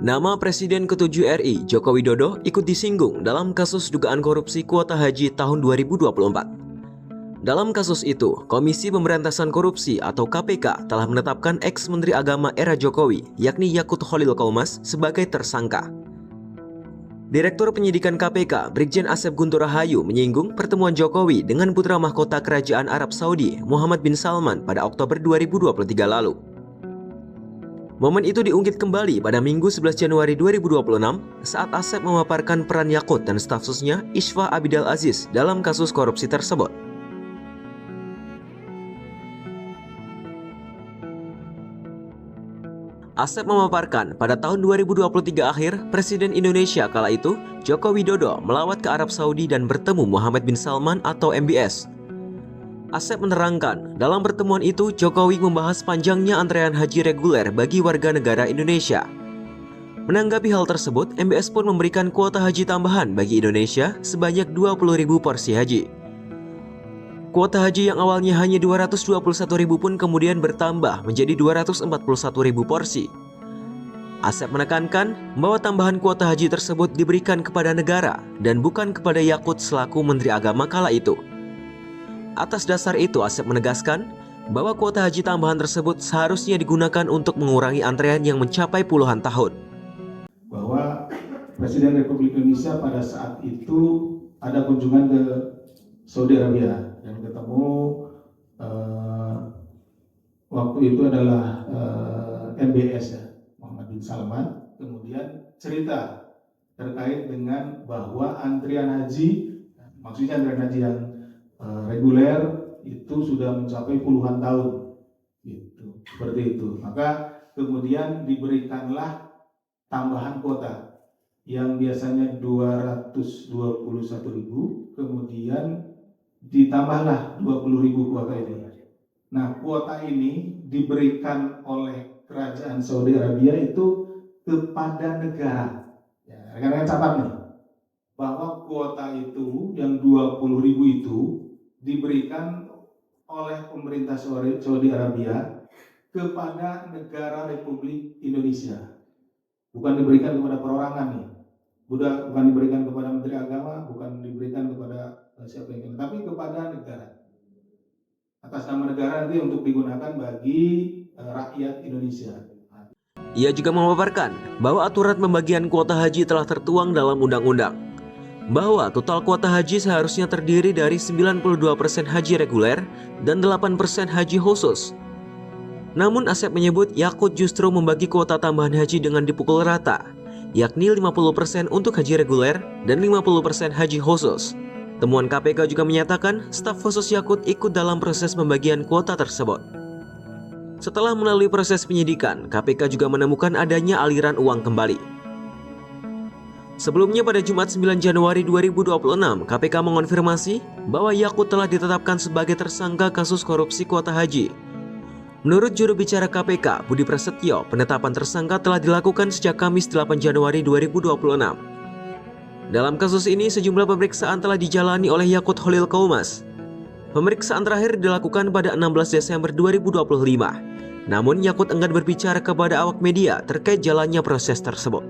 Nama Presiden ke-7 RI, Joko Widodo, ikut disinggung dalam kasus dugaan korupsi kuota haji tahun 2024. Dalam kasus itu, Komisi Pemberantasan Korupsi atau KPK telah menetapkan ex-Menteri Agama era Jokowi, yakni Yakut Cholil Qaumas, sebagai tersangka. Direktur Penyidikan KPK, Brigjen Asep Guntur Rahayu, menyinggung pertemuan Jokowi dengan putra mahkota Kerajaan Arab Saudi, Muhammad bin Salman, pada Oktober 2023 lalu. Momen itu diungkit kembali pada Minggu 11 Januari 2026 saat Asep memaparkan peran Yakut dan staf susnya Ishfa Abidal Aziz dalam kasus korupsi tersebut. Asep memaparkan pada tahun 2023 akhir, Presiden Indonesia kala itu, Joko Widodo, melawat ke Arab Saudi dan bertemu Muhammad bin Salman atau MBS. Asep menerangkan, dalam pertemuan itu Jokowi membahas panjangnya antrean haji reguler bagi warga negara Indonesia. Menanggapi hal tersebut, MBS pun memberikan kuota haji tambahan bagi Indonesia sebanyak 20.000 porsi haji. Kuota haji yang awalnya hanya 221.000 pun kemudian bertambah menjadi 241.000 porsi. Asep menekankan bahwa tambahan kuota haji tersebut diberikan kepada negara dan bukan kepada Yakut selaku Menteri Agama kala itu. Atas dasar itu, Asep menegaskan bahwa kuota haji tambahan tersebut seharusnya digunakan untuk mengurangi antrean yang mencapai puluhan tahun. Bahwa Presiden Republik Indonesia pada saat itu ada kunjungan ke Saudi Arabia dan ketemu waktu itu adalah MBS ya, Muhammad bin Salman. Kemudian cerita terkait dengan bahwa antrian haji, maksudnya antrian haji yang reguler itu sudah mencapai puluhan tahun, gitu, seperti itu. Maka kemudian diberikanlah tambahan kuota yang biasanya 221.000, kemudian ditambahlah 20.000 kuota ini. Nah, kuota ini diberikan oleh Kerajaan Saudi Arabia itu kepada negara. Ya, rekan-rekan catat nih, bahwa kuota itu yang 20.000 itu diberikan oleh pemerintah Saudi Arabia kepada negara Republik Indonesia. Bukan diberikan kepada perorangan nih. Bukan diberikan kepada Menteri Agama, bukan diberikan kepada siapa yang, tapi kepada negara. Atas nama negara nanti untuk digunakan bagi rakyat Indonesia. Ia juga memaparkan bahwa aturan pembagian kuota haji telah tertuang dalam undang-undang, bahwa total kuota haji seharusnya terdiri dari 92% haji reguler dan 8% haji khusus. Namun Asep menyebut Yakut justru membagi kuota tambahan haji dengan dipukul rata, yakni 50% untuk haji reguler dan 50% haji khusus. Temuan KPK juga menyatakan staf khusus Yakut ikut dalam proses pembagian kuota tersebut. Setelah melalui proses penyidikan, KPK juga menemukan adanya aliran uang kembali. Sebelumnya pada Jumat 9 Januari 2026, KPK mengonfirmasi bahwa Yakut telah ditetapkan sebagai tersangka kasus korupsi kuota haji. Menurut juru bicara KPK, Budi Prasetyo, penetapan tersangka telah dilakukan sejak Kamis 8 Januari 2026. Dalam kasus ini, sejumlah pemeriksaan telah dijalani oleh Yakut Cholil Qaumas. Pemeriksaan terakhir dilakukan pada 16 Desember 2025. Namun Yakut enggan berbicara kepada awak media terkait jalannya proses tersebut.